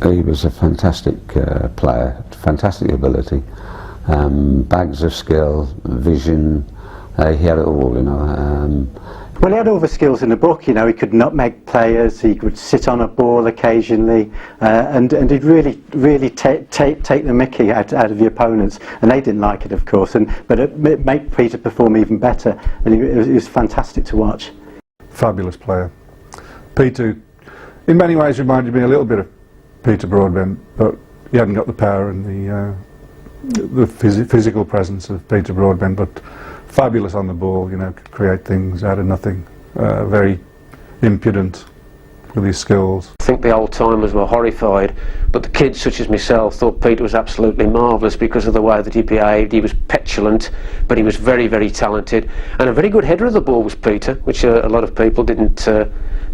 He was a fantastic player, fantastic ability, bags of skill, vision. He had it all, you know. Well, he had all the skills in the book, you know. He could nutmeg players, he could sit on a ball occasionally, and he'd really take the mickey out of the opponents, and they didn't like it, of course, but it made Peter perform even better, and he was fantastic to watch. Fabulous player. Peter, in many ways, reminded me a little bit of Peter Broadbent, but he hadn't got the power and the physical presence of Peter Broadbent, but fabulous on the ball, you know, could create things out of nothing, very impudent with his skills. I think the old timers were horrified, but the kids such as myself thought Peter was absolutely marvellous because of the way that he behaved. He was petulant, but he was very, very talented, and a very good header of the ball was Peter, which a lot of people didn't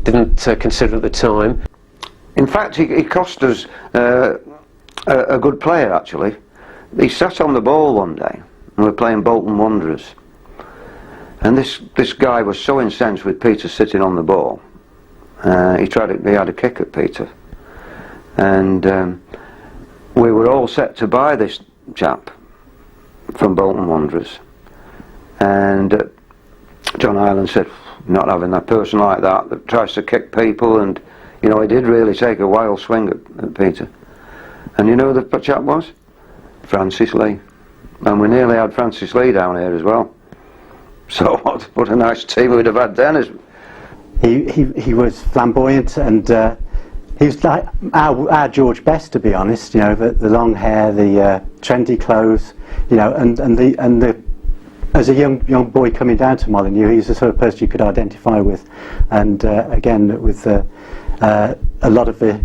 consider at the time. In fact, he cost us a good player, actually. He sat on the ball one day, and we were playing Wath Wanderers. And this guy was so incensed with Peter sitting on the ball. He had a kick at Peter. And we were all set to buy this chap from Wath Wanderers. And John Ireland said, not having that person like that tries to kick people, and you know, he did really take a wild swing at Peter. And you know who the chap was? Francis Lee. And we nearly had Francis Lee down here as well. So what a nice team we'd have had then. He was flamboyant, and he was like our George Best, to be honest. You know, the long hair, the trendy clothes, you know, and as a young boy coming down to Molineux, he's the sort of person you could identify with, and again with a lot of the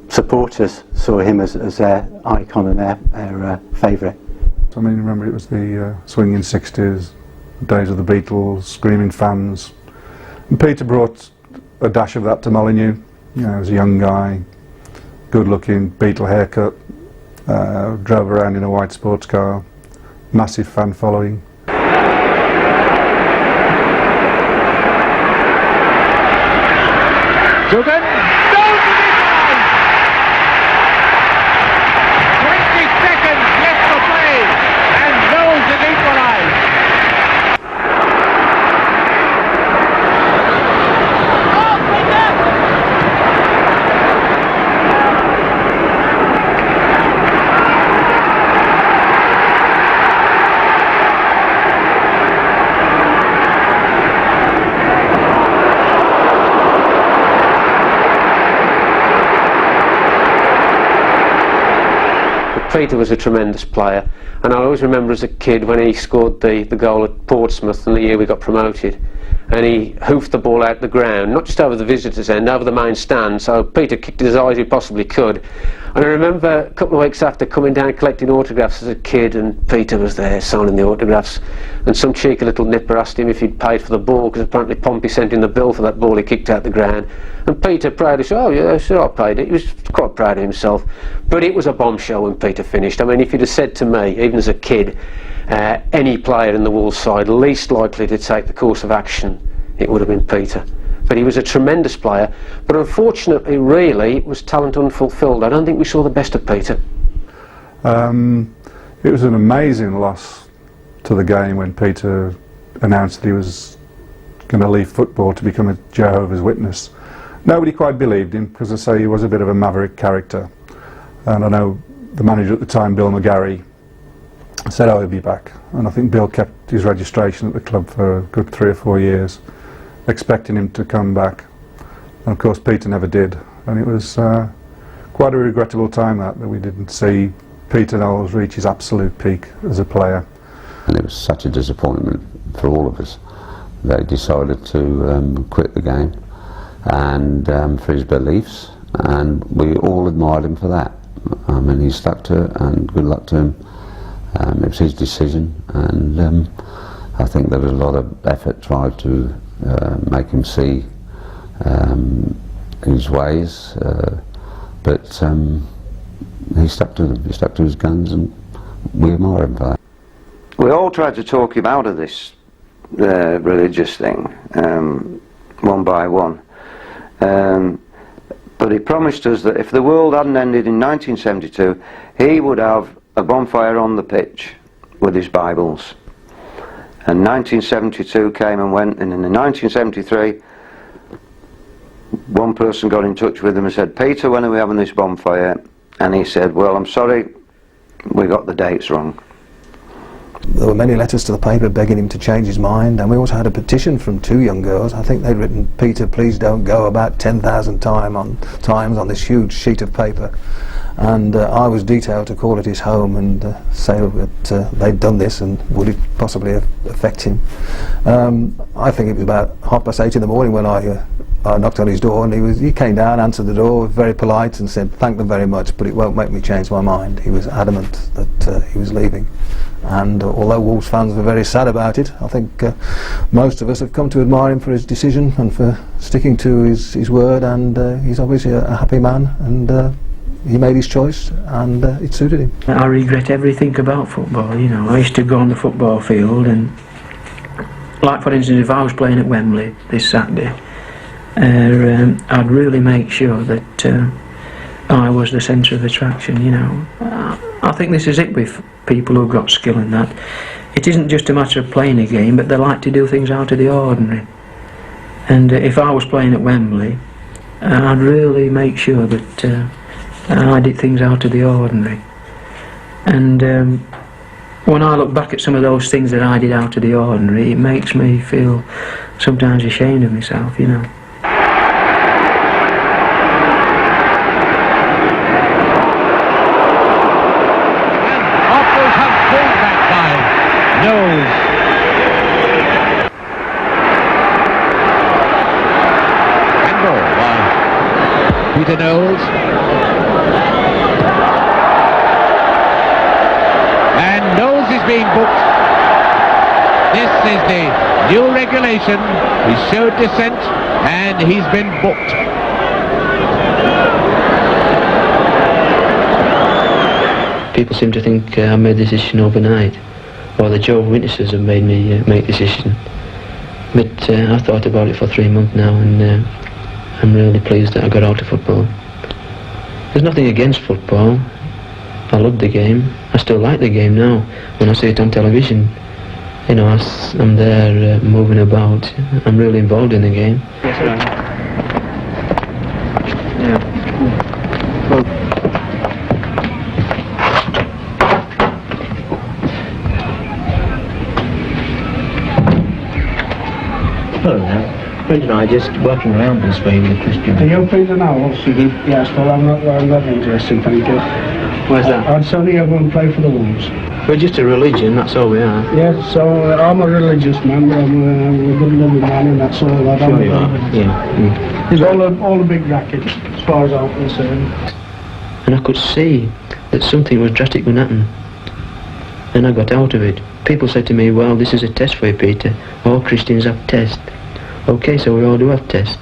supporters saw him as their icon and their favourite. I mean, remember, it was the swinging 60s, days of the Beatles, screaming fans. And Peter brought a dash of that to Molineux. You know, as a young guy, good looking, Beatle haircut, drove around in a white sports car, massive fan following. Children, don't equalise! 20 seconds left to play, and Knowles has equalised. Peter was a tremendous player, and I always remember as a kid when he scored the goal at Portsmouth in the year we got promoted, and he hoofed the ball out the ground, not just over the visitors' end, over the main stand, so Peter kicked it as high as he possibly could. And I remember a couple of weeks after coming down collecting autographs as a kid, and Peter was there signing the autographs, and some cheeky little nipper asked him if he'd paid for the ball, because apparently Pompey sent in the bill for that ball he kicked out the ground. And Peter proudly said, oh yeah, sure, I paid it. He was quite proud of himself. But it was a bombshell when Peter finished. I mean, if you'd have said to me, even as a kid, any player in the Wolves side least likely to take the course of action, it would have been Peter. But he was a tremendous player, but unfortunately, really, it was talent unfulfilled. I don't think we saw the best of Peter. It was an amazing loss to the game when Peter announced that he was going to leave football to become a Jehovah's Witness. Nobody quite believed him, because I say he was a bit of a maverick character. And I know the manager at the time, Bill McGarry, said, oh, he'll be back. And I think Bill kept his registration at the club for a good 3 or 4 years, expecting him to come back. And of course Peter never did. And it was quite a regrettable time that we didn't see Peter Knowles reach his absolute peak as a player. And it was such a disappointment for all of us. They decided to quit the game, and for his beliefs, and we all admired him for that. I mean, he stuck to it, and good luck to him. It was his decision, and I think there was a lot of effort tried to make him see his ways, but he stuck to them. He stuck to his guns, and we admire him for that. We all tried to talk him out of this religious thing, one by one. But he promised us that if the world hadn't ended in 1972, he would have a bonfire on the pitch with his Bibles. And 1972 came and went, and in 1973 one person got in touch with him and said, "Peter, when are we having this bonfire?" And he said, "Well, I'm sorry, we got the dates wrong." There were many letters to the paper begging him to change his mind, and we also had a petition from 2 young girls. I think they'd written, "Peter, please don't go," about 10,000 times on this huge sheet of paper. And I was detailed to call at his home and say that they'd done this and would it possibly affect him. I think it was about 8:30 in the morning when I knocked on his door, and he came down, answered the door, very polite, and said, "Thank them very much, but it won't make me change my mind." He was adamant that he was leaving. And although Wolves fans were very sad about it, I think most of us have come to admire him for his decision and for sticking to his word, and he's obviously a happy man, and he made his choice and it suited him. I regret everything about football, you know. I used to go on the football field and, like for instance, if I was playing at Wembley this Saturday, I'd really make sure that I was the centre of attraction, you know. I think this is it with people who've got skill in that. It isn't just a matter of playing a game, but they like to do things out of the ordinary. And if I was playing at Wembley, I'd really make sure that I did things out of the ordinary. And when I look back at some of those things that I did out of the ordinary, it makes me feel sometimes ashamed of myself, you know. Knowles. Handball by Peter Knowles. And Knowles is being booked. This is the new regulation. He showed dissent and he's been booked. People seem to think I made the decision overnight, or the Jehovah's Witnesses have made me make the decision. But I've thought about it for 3 months now, and I'm really pleased that I got out of football. There's nothing against football. I love the game. I still like the game now. When I see it on television, you know, I'm there moving about. I'm really involved in the game. Yes, right. Hello there. Friend and I just walking around this way with a Christian. Are you Peter Knowles? Yes, well I'm not interested, thank you. Where's that? I'd certainly ever and play for the Wolves. We're just a religion, that's all we are. Yes, so I'm a religious man, but I'm a good loving man, and that's all I Sure you are, yeah. It's all a big racket, as far as I'm concerned. And I could see that something was drastic going to happen. And I got out of it. People said to me, "Well, this is a test for you, Peter. All Christians have tests." Okay, so we all do have tests.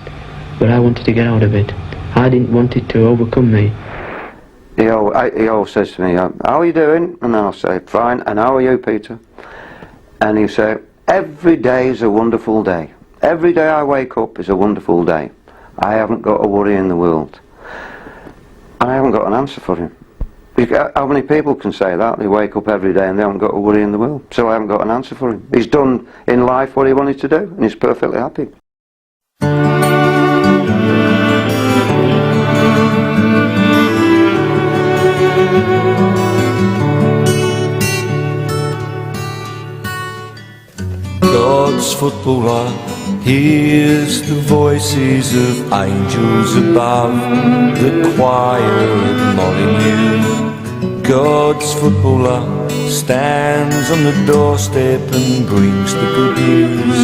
But I wanted to get out of it. I didn't want it to overcome me. He always says to me, "How are you doing?" And then I'll say, "Fine, and how are you, Peter?" And he'll say, "Every day is a wonderful day. Every day I wake up is a wonderful day. I haven't got a worry in the world." And I haven't got an answer for him. How many people can say that? They wake up every day and they haven't got a worry in the world. So I haven't got an answer for him. He's done in life what he wanted to do, and he's perfectly happy. God's footballer hears the voices of angels above, the choir at Molineux. God's footballer stands on the doorstep and brings the good news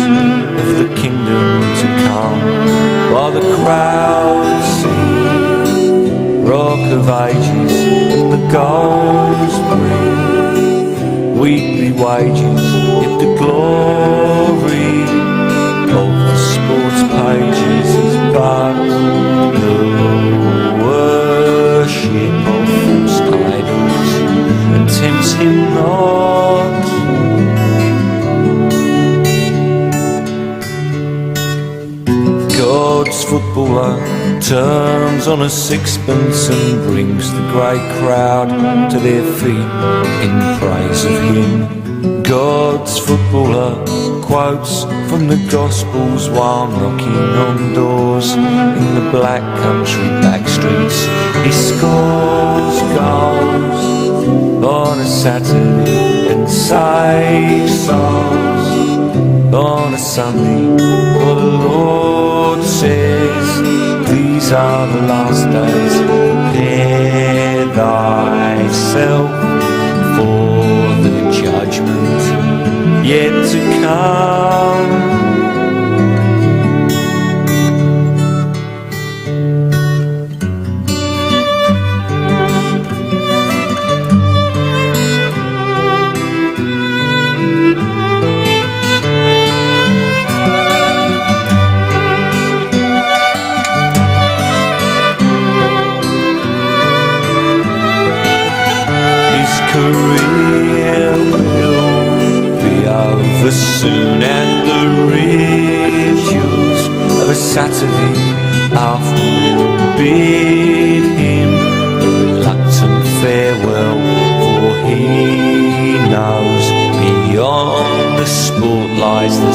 of the kingdom to come, while the crowd sing Rock of Ages and the goals bring weekly wages, yet the glory of the sports pages is but the worship of false idols, and tempts him not. God's God's footballer turns on a sixpence and brings the great crowd to their feet in praise of him. God's footballer quotes from the Gospels while knocking on doors in the black country back streets. He scores goals on a Saturday and saves souls on a Sunday, for the Lord says these are the last days. Prepare thyself for the judgment yet to come. Career will be over soon, and the rituals of a Saturday afternoon bid him a reluctant farewell, for he knows beyond the sport lies the